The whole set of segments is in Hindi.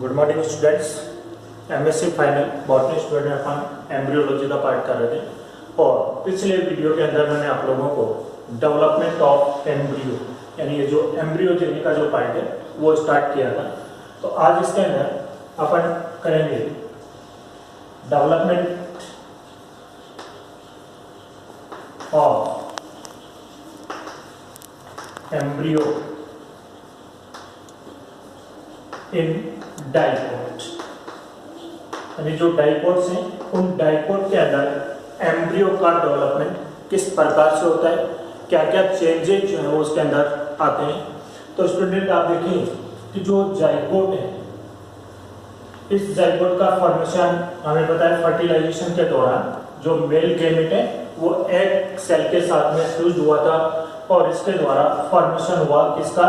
Good morning students. MSc final botany student में अपन एम्ब्रियोलॉजी का पार्ट कर रहे थे और पिछले वीडियो के अंदर मैंने आप लोगों को डेवलपमेंट ऑफ एम्ब्रियो यानी ये जो एम्ब्रियोजेनी का जो पार्ट है वो स्टार्ट किया था। तो आज इसके अंदर अपन करेंगे development of embryo in dicot, यानी जो डाइकोट्स हैं उन डाइकोट के अंदर एम्ब्रियो का डेवलपमेंट किस प्रकार से होता है, क्या क्या चेंजेस जो है वो उसके अंदर आते हैं। तो स्टूडेंट आप देखिए कि जो जाइगोट है, इस जाइगोट का फॉर्मेशन हमें पता है फर्टिलाइजेशन के दौरान जो मेल गैमेट है वो एग सेल के साथ में फ्यूज हुआ था और इसके द्वारा फॉर्मेशन हुआ किसका,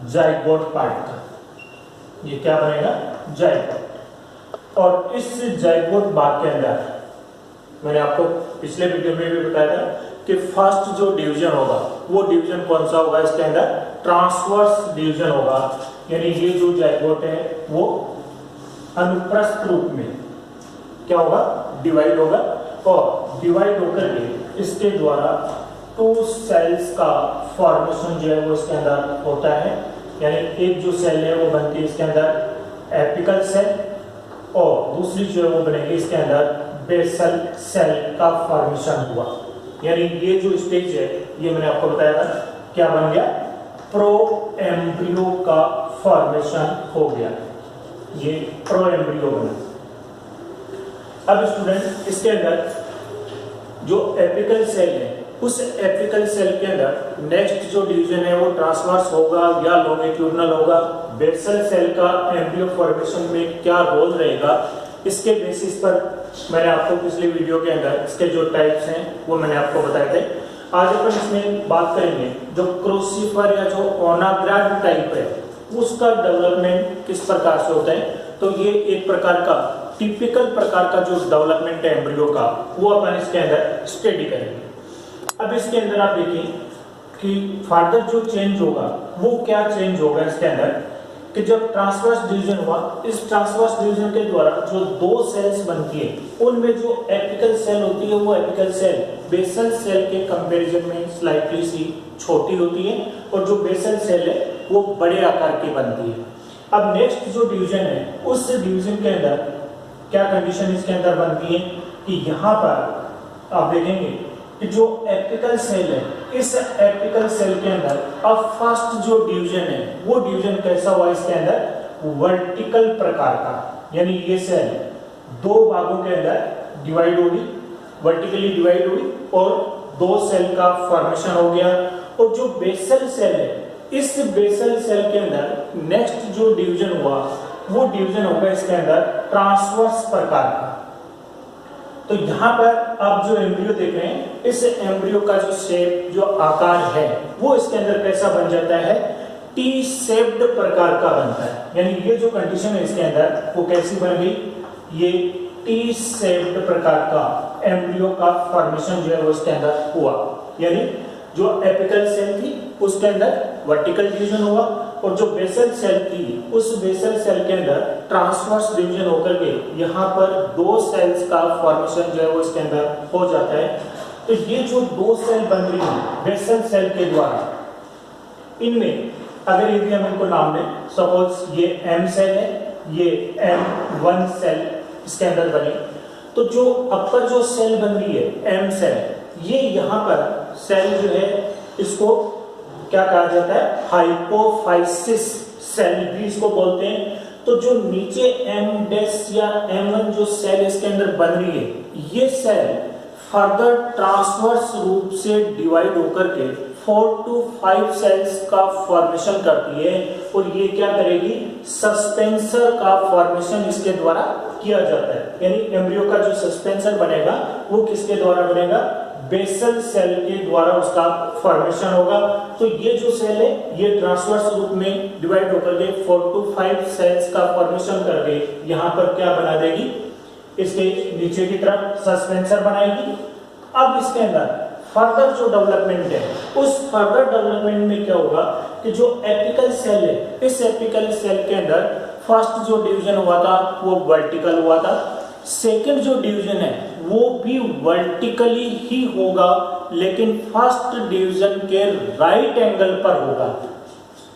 जाइगोट पार्ट का। ये क्या बनेगा, जाइगोट। और इस जाइगोट भाग के अंदर मैंने आपको पिछले वीडियो में भी बताया था कि फर्स्ट जो डिवीजन होगा वो डिवीजन कौन सा होगा, इसके अंदर ट्रांसवर्स डिवीजन होगा। यानी ये जो जाइगोट है वो अनुप्रस्थ रूप में क्या होगा, डिवाइड होगा और डिवाइड होकर के इसके द्वारा टू सेल्स का फॉर्मेशन जो है वो इसके अंदर होता है। यानी एक जो सेल है वो बनती है इसके अंदर एपिकल सेल और दूसरी जो है वो बनेगी इसके अंदर बेसल सेल का फॉर्मेशन हुआ। यानी ये जो स्टेज है ये मैंने आपको बताया था क्या बन गया, प्रो एम्ब्रियो का फॉर्मेशन हो गया, ये प्रो एम्ब्रियो बना। अब स्टूडेंट इसके अंदर जो एपिकल सेल है उस एपिकल सेल के अंदर नेक्स्ट जो डिवीजन है वो ट्रांसवर्स होगा या लॉन्गिट्यूडनल होगा। बेसल सेल का एम्ब्रियो फॉर्मेशन में क्या रोल रहेगा, इसके बेसिस पर मैंने आपको पिछले वीडियो के अंदर इसके जो टाइप्स हैं वो मैंने आपको बताए थे। आज अपन इसमें बात करेंगे जो क्रोसिफर या जो ओनाग्राड टाइप है उसका डेवलपमेंट किस प्रकार से होता है। तो ये एक प्रकार का टिपिकल प्रकार का जो डेवलपमेंट है एम्ब्रियो का वो अपन इसके अंदर स्टडी करेंगे। अब इसके अंदर आप देखिए कि फर्दर जो चेंज होगा वो क्या चेंज होगा इसके अंदर कि जब ट्रांसवर्स डिवीजन हुआ, इस ट्रांसवर्स डिवीजन के द्वारा जो दो सेल्स बनती है उनमें जो एपिकल सेल होती है वो एपिकल सेल बेसल सेल के कंपैरिजन में स्लाइटली सी छोटी होती है और जो बेसल सेल है वो बड़े आकार की बनती है। अब नेक्स्ट जो डिवीजन है उस डिवीजन के अंदर क्या कंडीशन इसके अंदर बनती है कि यहाँ पर आप देखेंगे कि जो एपिकल सेल है इस एपिकल सेल के अंदर अब फर्स्ट जो डिवीजन है वो डिवीजन कैसा हुआ, इसके अंदर वर्टिकल प्रकार का। यानी ये सेल दो भागों के अंदर डिवाइड होगी, वर्टिकली डिवाइड हुई और दो सेल का फॉर्मेशन हो गया। और जो बेसल सेल है इस बेसल सेल के अंदर नेक्स्ट जो डिवीजन हुआ वो डिवीजन होगा इसके अंदर ट्रांसवर्स प्रकार का। तो यहाँ पर आप जो एम्ब्रियो देख रहे हैं इस एम्ब्रियो का जो शेप जो आकार है वो इसके अंदर कैसा बन जाता है, टी शेप्ड प्रकार का बनता है। यानी ये जो कंडीशन है इसके अंदर वो कैसी बन गई, ये टी शेप्ड प्रकार का एम्ब्रियो का फॉर्मेशन जो है वो इसके अंदर हुआ। यानी जो एपिकल सेल थी उसके अंदर वर्टिकल डिवीजन हुआ और जो बेसल सेल थी उस बेसल सेल के अंदर ट्रांसवर्स डिवीजन होकर के यहाँ पर दो सेल्स का फॉर्मेशन जो है वो इसके अंदर हो जाता है। तो ये जो दो सेल बन रही है बेसल सेल के द्वारा, इनमें अगर यदि हम इनको नाम दें, सपोज ये एम सेल है, ये M1 सेल इसके अंदर बने, तो जो अपर जो सेल बन रही है एम सेल, ये यहाँ पर सेल जो है इसको क्या कहा जाता है, हाइपोफाइसिस सेल भी इसको बोलते हैं। तो जो नीचे M' या M1 जो सेल इसके अंदर बन रही है ये सेल फर्दर ट्रांसवर्स रूप से डिवाइड होकर के 4 to 5 सेल्स का फॉर्मेशन करती है और ये क्या करेगी, सस्पेंसर का फॉर्मेशन इसके द्वारा किया जाता है। यानी एम्ब्रियो का जो सस्पेंसर बनेगा वो किसके द्वारा बनेगा, बेसल सेल के द्वारा उसका फॉर्मेशन होगा। तो ये जो सेल है ये ट्रांसवर्स रूप में डिवाइड होकर के 4 to 5 सेल्स का फॉर्मेशन करके यहाँ पर क्या बना देगी, इसके नीचे की तरफ सस्पेंसर बनाएगी। अब इसके अंदर फर्दर जो डेवलपमेंट है उस फर्दर डेवलपमेंट में क्या होगा कि जो एपिकल सेल है इस एपिकल सेल के अंदर फर्स्ट जो डिवीजन हुआ था वो वर्टिकल हुआ था, सेकंड जो डिवीजन है वो भी वर्टिकली ही होगा, लेकिन फर्स्ट डिवीजन के राइट एंगल पर होगा।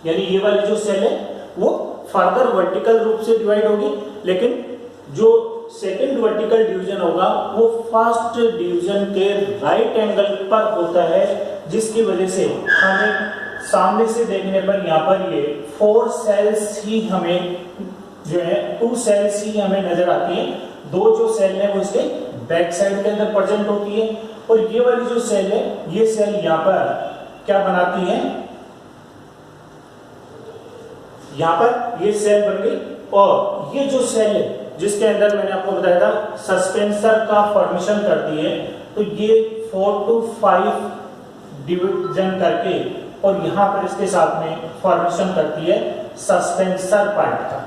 यानी ये वाली जो सेल है वो फर्दर वर्टिकल रूप से डिवाइड होगी, लेकिन जो सेकंड वर्टिकल डिवीजन होगा वो फर्स्ट डिवीजन के राइट एंगल पर होता है, जिसकी वजह से हमें सामने से देखने पर यहाँ पर ये 4 सेल्स ही हमें जो है 2 सेल्स ही हमें नजर आती है। 2 जो सेल है वो इसके बैक साइड के अंदर प्रेजेंट होती है, और ये वाली जो सेल है ये सेल यहाँ पर क्या बनाती है, यहाँ पर ये सेल बन गई, और ये जो सेल है जिसके अंदर मैंने आपको बताया था सस्पेंसर का फॉर्मेशन करती है, तो ये 4 to 5 डिवीजन करके और यहाँ पर इसके साथ में फॉर्मेशन करती है सस्पेंसर पार्ट का।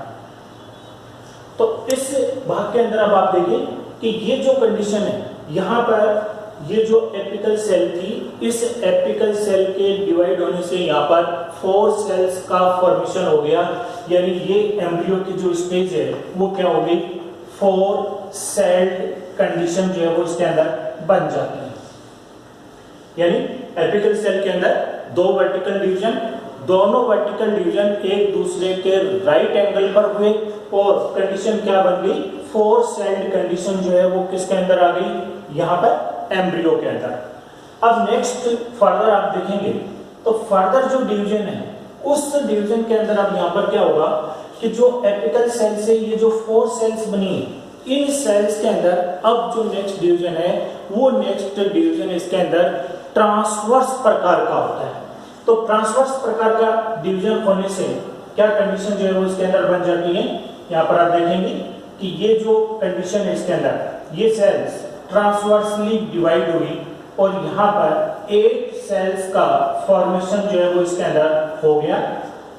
तो इस भाग के अंदर अब आप देखिए कि ये जो कंडीशन है, यहाँ पर ये जो एपिकल सेल थी, इस एपिकल सेल के डिवाइड होने से यहाँ पर 4 सेल्स का फॉर्मेशन हो गया, यानी ये एम्ब्रियो की जो स्टेज है वो क्या हो गई, 4 सेल्ड कंडीशन जो है वो इसके अंदर बन जाती है। यानी एपिकल सेल के अंदर 2 वर्टिकल डिवीजन, दोनों वर्टिकल डिवीजन एक दूसरे के राइट एंगल पर हुए, और कंडीशन क्या बन गई, 4 सेल्ड कंडीशन जो है वो किसके अंदर आ गई, यहाँ पर एम्ब्रियो के अंदर। अब नेक्स्ट फर्दर आप देखेंगे तो फर्दर जो डिवीजन है उस डिवीजन के अंदर अब यहाँ पर क्या होगा कि जो एपिकल सेल से ये जो 4 सेल्स बनी है, इन सेल्स के अंदर अब जो नेक्स्ट डिवीजन है वो नेक्स्ट डिवीजन इसके अंदर ट्रांसवर्स प्रकार का होता है। तो ट्रांसवर्स प्रकार का डिवीजन होने से क्या कंडीशन जो है वो इसके अंदर बन जाती है, यहाँ पर आप देखेंगे कि ये जो कंडीशन है इसके अंदर ये सेल्स ट्रांसवर्सली डिवाइड हुई, और यहाँ पर 8 सेल्स का फॉर्मेशन जो है वो इसके अंदर हो गया,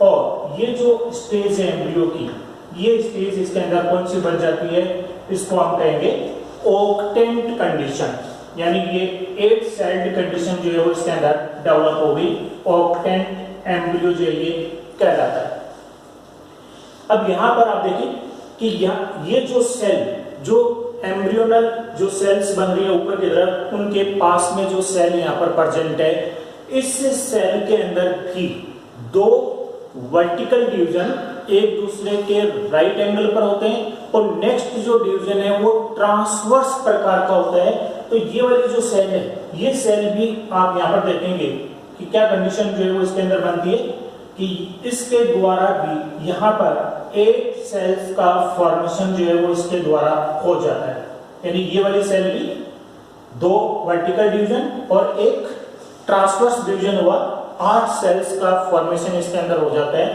और ये जो स्टेज है एम्ब्रियो की, ये स्टेज इसके अंदर कौन सी बन जाती है, इसको हम कहेंगे ऑक्टेंट कंडीशन। यानी ये 8 सेल्ड कंडीशन जो है वो इसके अंदर डेवलप हो गई, ऑक्टेंट एम्ब्रियो जो है ये कहलाता है। अब यहाँ पर आप देखिए कि ये जो सेल, जो एम्ब्रियोनल जो सेल्स बन रही है ऊपर की तरफ, उनके पास में जो सेल यहाँ पर प्रेजेंट है, इस सेल के अंदर भी 2 वर्टिकल डिवीजन एक दूसरे के राइट एंगल पर होते हैं, और नेक्स्ट जो डिवीजन है वो ट्रांसवर्स प्रकार का होता है। तो ये वाली जो सेल है, ये सेल भी आप यहाँ पर देखेंगे कि क्या कंडीशन जो है वो इसके अंदर बनती है कि इसके द्वारा भी यहाँ पर 8 सेल्स का फॉर्मेशन जो है वो इसके द्वारा हो जाता है। यानी ये वाली सेल भी 2 वर्टिकल डिवीजन और एक ट्रांसवर्स डिवीजन हुआ, 8 सेल्स का फॉर्मेशन इसके अंदर हो जाता है।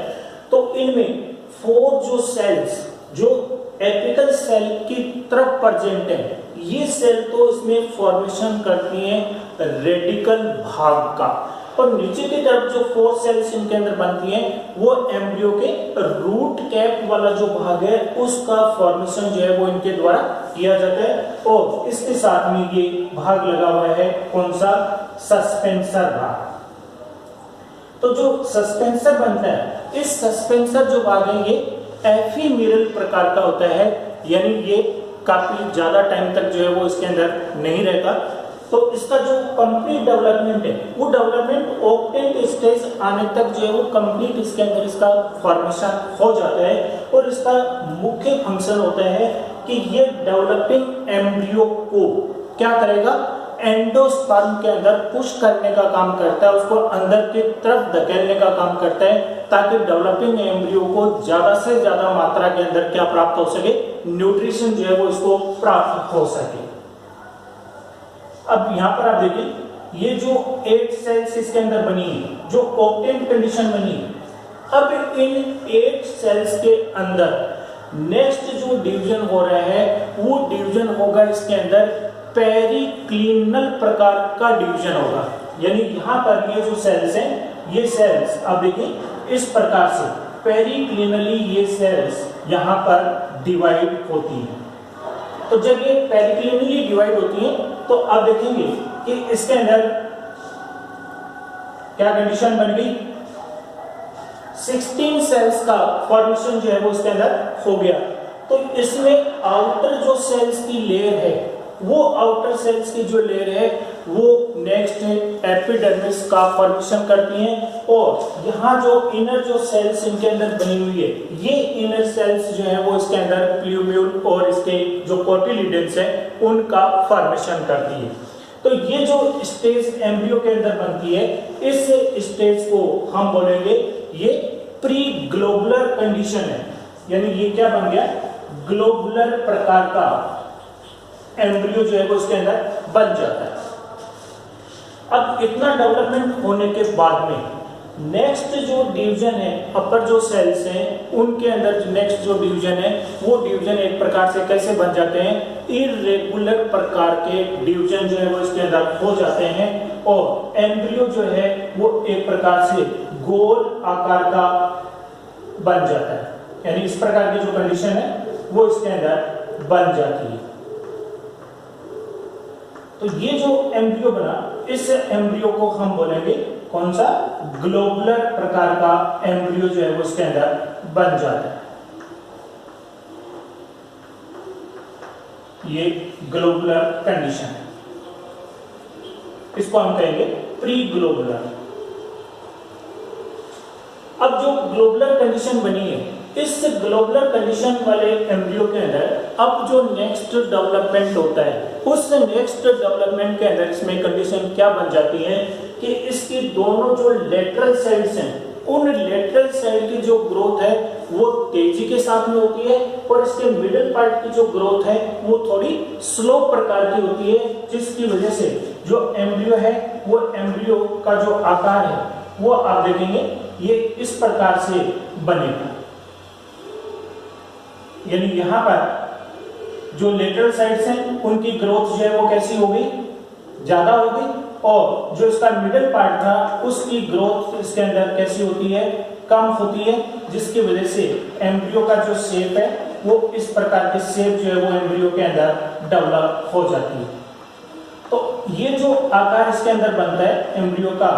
तो इनमें 4 जो सेल्स जो एपिकल सेल की तरफ प्रेजेंट है, ये सेल तो इसमें फॉर्मेशन करती है रेडिकल भाग का, और नीचे की तरफ जो 4 सेल्स इनके अंदर बनती हैं वो एम्ब्रियो के रूट कैप वाला जो भाग है उसका फॉर्मेशन जो है वो इनके द्वारा किया जाता है, और इसके साथ में ये भाग लगा हुआ है कौन सा, सस्पेंसर भाग। तो जो सस्पेंसर बनता है, इस सस्पेंसर जो भाग है ये एफीमेरल प्रकार का होता है, यानी ये काफी ज्यादा टाइम तक जो है वो इसके अंदर नहीं रहता। तो इसका जो कंप्लीट डेवलपमेंट है वो डेवलपमेंट ऑक्टेंट स्टेज आने तक जो है वो कंप्लीट इसके अंदर इसका फॉर्मेशन हो जाता है, और इसका मुख्य फंक्शन होता है कि ये डेवलपिंग एम्ब्रियो को क्या करेगा, एंडोस्पर्म के अंदर पुश करने का काम करता है, उसको अंदर की तरफ धकेलने का काम करता है, ताकि डेवलपिंग एम्ब्रियो को ज्यादा से ज्यादा मात्रा के अंदर क्या प्राप्त हो सके, न्यूट्रिशन जो है वो इसको प्राप्त हो सके। अब यहाँ पर आप देखिए ये जो 8 सेल्स इसके अंदर बनी है, जो ऑक्टेंट कंडीशन बनी है, अब इन 8 सेल्स के अंदर नेक्स्ट जो डिवीजन हो रहा है वो डिवीजन होगा इसके अंदर पेरिक्लिनल प्रकार का डिवीजन होगा। यानी यहाँ पर ये जो सेल्स हैं, ये सेल्स आप देखिए इस प्रकार से पेरिक्लिनली ये सेल्स यहाँ पर डिवाइड होती हैं। तो जब ये पेरिक्लिनली डिवाइड होती हैं तो आप देखेंगे कि इसके अंदर क्या कंडीशन बन गई, 16 सेल्स का फॉर्मेशन जो है वो इसके अंदर हो गया। तो इसमें आउटर जो सेल्स की लेयर है, वो आउटर सेल्स की जो लेयर है वो नेक्स्ट एपिडर्मिस का फॉर्मेशन करती हैं, और यहाँ जो इनर जो सेल्स इनके अंदर बनी हुई है, ये इनर सेल्स जो है वो इसके अंदर प्लूम्यूल और इसके जो कोटिलिडन्स है उनका फॉर्मेशन करती है। तो ये जो स्टेज एम्ब्रियो के अंदर बनती है, इस स्टेज को हम बोलेंगे ये प्री ग्लोबुलर कंडीशन है, यानी ये क्या बन गया, ग्लोबुलर प्रकार का एम्ब्रियो जो है वो इसके अंदर बन जाता है। अब इतना डेवलपमेंट होने के बाद में नेक्स्ट जो डिवीजन है, अपर जो सेल्स हैं उनके अंदर नेक्स्ट जो डिवीजन है वो डिवीजन एक प्रकार से कैसे बन जाते हैं, इरेगुलर प्रकार के डिवीजन जो है वो इसके अंदर हो जाते हैं, और एम्ब्रियो जो है वो एक प्रकार से गोल आकार का बन जाता है, यानी इस प्रकार की जो कंडीशन है वो इसके अंदर बन जाती है। तो ये जो एम्ब्रियो बना, इस एम्ब्रियो को हम बोलेंगे कौन सा, ग्लोबुलर प्रकार का एम्ब्रियो जो है वो इसके अंदर बन जाता है। ये ग्लोबुलर कंडीशन है, इसको हम कहेंगे प्री ग्लोबुलर। अब जो ग्लोबुलर कंडीशन बनी है, इस ग्लोबुलर कंडीशन वाले एम्ब्रियो के अंदर अब जो नेक्स्ट डेवलपमेंट होता है, उस नेक्स्ट डेवलपमेंट के अंदर इसमें कंडीशन क्या बन जाती है कि इसकी दोनों जो लेटरल साइड्स हैं, उन लेटरल साइड की जो ग्रोथ है वो तेजी के साथ में होती है, और इसके मिडिल पार्ट की जो ग्रोथ है वो थोड़ी स्लो प्रकार की होती है, जिसकी वजह से जो एम्ब्रियो है वो एम्ब्रियो का जो आकार है वो आप देखेंगे ये इस प्रकार से बनेगा। यानी यहां पर जो लेटरल साइड्स हैं उनकी ग्रोथ जो है वो कैसी होगी, ज्यादा होगी, और जो इसका मिडिल पार्ट था उसकी ग्रोथ इसके अंदर कैसी होती है, कम होती है, जिसकी वजह से एम्ब्रियो का जो शेप है वो इस प्रकार के शेप जो है वो एम्ब्रियो के अंदर डेवलप हो जाती है। तो ये जो आकार इसके अंदर बनता है एम्ब्रियो का,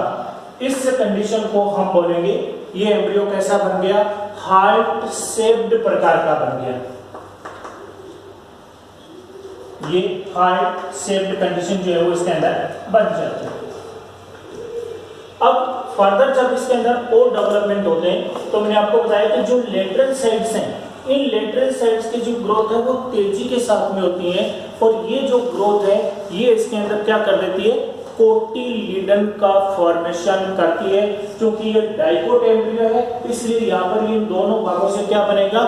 इस कंडीशन को हम बोलेंगे ये एम्ब्रियो कैसा बन गया, हार्ट शेप्ड प्रकार का बन गया। ये हार्ट शेप्ड कंडीशन जो है वो इसके अंदर बन जाती है। अब फर्दर जब इसके अंदर और डेवलपमेंट होते हैं, तो मैंने आपको बताया कि जो लेटरल साइड्स हैं, इन लेटरल साइड्स की जो ग्रोथ है वो तेजी के साथ में होती है, और ये जो ग्रोथ है ये इसके अंदर क्या कर देती है, कोटिलिडन का फॉर्मेशन करती है। क्योंकि ये डाइकोट एम्ब्रियो है, इसलिए यहाँ पर इन दोनों भागों से क्या बनेगा,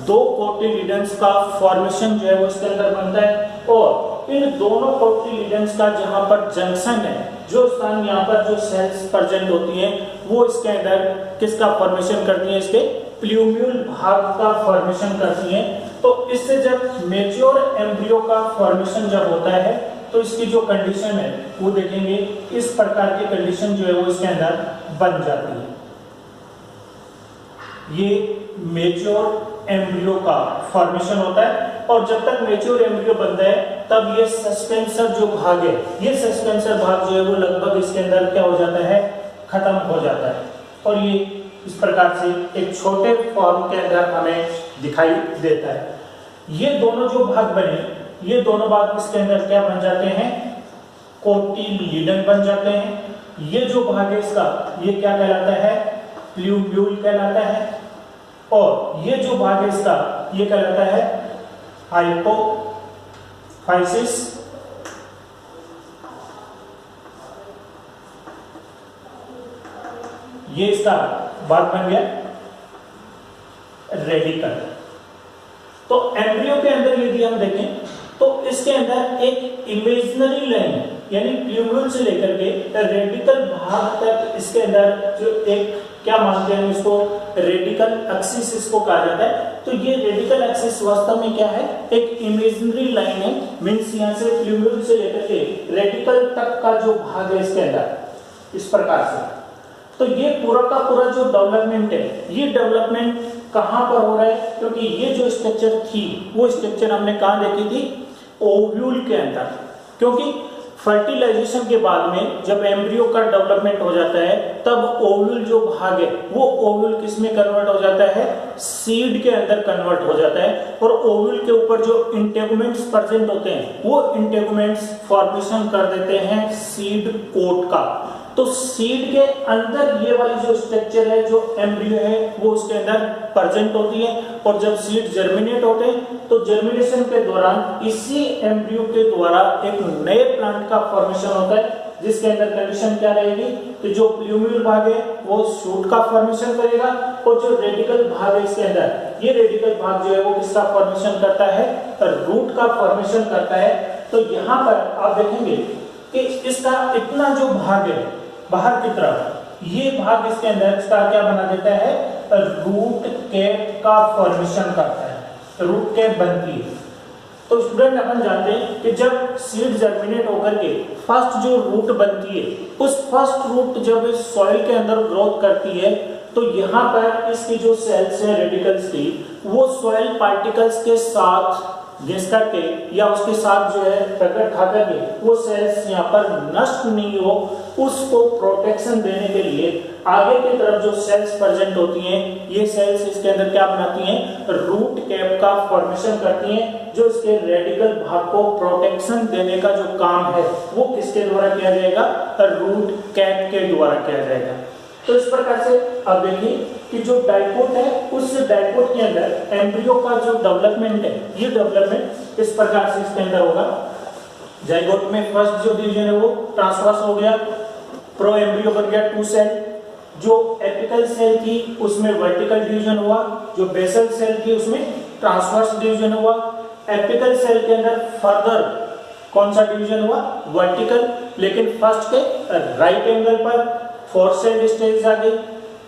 दो कोटिलिडन्स का फॉर्मेशन जो है वो इसके अंदर बनता है, और इन दोनों कोटिलिडन्स का जहां पर जंक्शन है, जो स्थान यहाँ पर जो सेल्स प्रेजेंट होती हैं वो इसके अंदर किसका फॉर्मेशन करती है, इसके प्लूम्यूल भाग का फॉर्मेशन करती हैं। तो इससे जब मैच्योर एम्ब्रियो का फॉर्मेशन जब होता है तो इसकी जो कंडीशन है वो देखेंगे इस प्रकार की कंडीशन जो है वो इसके अंदर बन जाती है। ये मैच्योर एम्ब्रियो का फॉर्मेशन होता है, और जब तक मैच्योर एम्ब्रियो बनता है तब ये सस्पेंसर जो भाग है, ये सस्पेंसर भाग जो है वो लगभग इसके अंदर क्या हो जाता है, खत्म हो जाता है, और ये इस प्रकार से एक छोटे फॉर्म के अंदर हमें दिखाई देता है। ये दोनों जो भाग बने, ये दोनों भाग इसके अंदर क्या बन जाते हैं, कोटिलिडन बन जाते हैं। ये जो भाग है इसका, ये क्या कहलाता है, प्लूम्यूल कहलाता है, और ये जो भाग है इसका ये कहलाता है हाइपोफाइसिस। ये इसका भाग बन गया रेडिकल। तो एम्ब्रियो के अंदर यदि हम देखें तो इसके अंदर एक इमेजिनरी लाइन, यानी प्लूम्यूल से लेकर के रेडिकल भाग तक इसके अंदर जो एक क्या मानते हैं इसको, रेडिकल एक्सिस इसको कहा जाता है। तो ये रेडिकल एक्सिस वास्तव में क्या है, एक इमेजिनरी लाइन है, मींस यहां से प्लूम्यूल से लेकर के रेडिकल तक का जो भाग है इसके अंदर इस प्रकार से। तो ये पूरा का पूरा जो डेवलपमेंट है, ये डेवलपमेंट कहां पर हो रहा है, क्योंकि ये जो स्ट्रक्चर थी वो स्ट्रक्चर हमने कहां देखी थी, ओव्यूल के अंदर। क्योंकि फर्टिलाइजेशन के बाद में जब एम्ब्रियो का डेवलपमेंट हो जाता है तब ओव्यूल जो भाग है वो ओव्यूल किस में कन्वर्ट हो जाता है, सीड के अंदर कन्वर्ट हो जाता है। और ओव्यूल के ऊपर जो इंटेगुमेंट्स प्रेजेंट होते हैं वो इंटेगुमेंट्स फॉर्मेशन कर देते हैं सीड कोट का। तो सीड के अंदर ये वाली जो स्ट्रक्चर है, जो एम्ब्रियो है, वो उसके अंदर प्रेजेंट होती है। और जब सीड जर्मिनेट होते हैं तो जर्मिनेशन के दौरान इसी एम्ब्रियो के द्वारा एक नए प्लांट का फॉर्मेशन होता है, जिसके अंदर कंडीशन क्या रहेगी, तो जो प्लूम्यूल भाग है वो शूट का फॉर्मेशन करेगा और जो रेडिकल भाग है इसके अंदर, ये रेडिकल भाग जो है वो किसका फॉर्मेशन करता है, रूट का फॉर्मेशन करता है। तो यहाँ पर आप देखेंगे कि इसका इतना जो भाग है बाहर की तरफ, ये भाग इसके अंदर इसका क्या बना देता है, रूट कैप का फॉर्मेशन करता है, रूट कैप बनती है। तो स्टूडेंट अपन जानते हैं कि जब सीड जर्मिनेट होकर के फर्स्ट जो रूट बनती है, उस फर्स्ट रूट जब इस सॉइल के अंदर ग्रोथ करती है तो यहाँ पर इसकी जो सेल्स है रेडिकल्स की, वो सॉइल पार्टिकल्स के साथ घिस करके या उसके साथ जो है टक्कर खा करके वो सेल्स यहाँ पर नष्ट नहीं हो, उसको प्रोटेक्शन देने के लिए आगे की तरफ जो सेल्स प्रेजेंट होती हैं, ये सेल्स इसके अंदर क्या बनाती हैं, रूट कैप का फॉर्मेशन करती हैं, जो इसके रेडिकल भाग को प्रोटेक्शन देने का जो काम है वो किसके द्वारा किया जाएगा, रूट कैप के द्वारा किया जाएगा। तो इस प्रकार से अब देखिए कि जो डाइकोट है, उस डाइकोट के अंदर एम्ब्रियो का जो डेवलपमेंट है, ये डेवलपमेंट इस प्रकार से इसके अंदर होगा। जाइगोट में फर्स्ट जो डिवीजन है वो ट्रांसवर्स हो गया, प्रो एम्ब्रियो बन गया 2 सेल, जो एपिकल सेल थी उसमें वर्टिकल डिवीजन हुआ, जो बेसल सेल थी उसमें ट्रांसवर्स डिवीजन हुआ। एपिकल सेल के अंदर फर्दर कौन सा डिवीजन हुआ, वर्टिकल, लेकिन फर्स्ट के राइट एंगल पर 4 सेल स्टेज आ गई।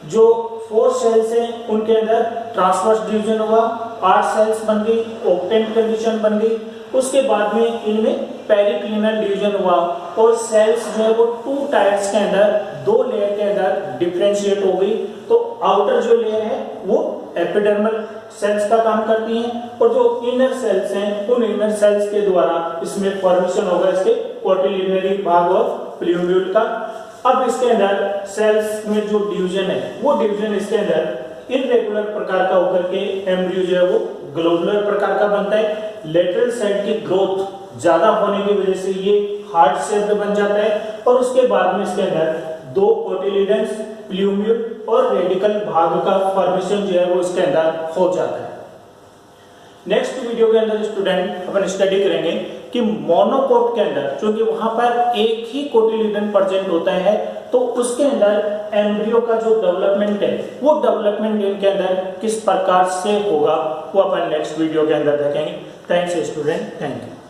जो 4 सेल्स हैं उनके अंदर ट्रांसवर्स डिवीजन हुआ, 8 सेल्स बन गई, ऑक्टेंट कंडीशन बन गई। उसके बाद में इनमें पेरिक्लिनल डिवीजन हुआ और सेल्स जो है वो 2 टायर्स के अंदर, 2 लेयर के अंदर डिफरेंशिएट हो गई। तो आउटर जो लेयर है वो एपिडर्मल सेल्स का काम करती हैं और जो इनर सेल्स हैं उन इनर सेल्स के द्वारा इसमें फॉर्मेशन होगा इसके कोटिलिडनरी भाग और प्लूम्यूल का। अब इसके अंदर सेल्स में जो डिवीजन है वो डिवीजन इसके अंदर इररेगुलर प्रकार का होकर के एम्ब्रियो जो है वो ग्लोबुलर प्रकार का बनता है। लेटरल साइड की ग्रोथ ज्यादा होने की वजह से ये हार्ट शेप्ड बन जाता है और उसके बाद में इसके अंदर 2 कोटिलिडन्स, प्लूम्यूल और रेडिकल भाग का फॉर्मेशन जो है वो इसके अंदर हो जाता है। नेक्स्ट वीडियो के अंदर स्टूडेंट अपन स्टडी करेंगे कि मोनोकोट के अंदर, क्योंकि वहां पर एक ही कोटिलिडन प्रेजेंट होता है, तो उसके अंदर एम्ब्रियो का जो डेवलपमेंट है वो डेवलपमेंट इनके अंदर किस प्रकार से होगा वो अपन नेक्स्ट वीडियो के अंदर देखेंगे। Thanks student, thank you.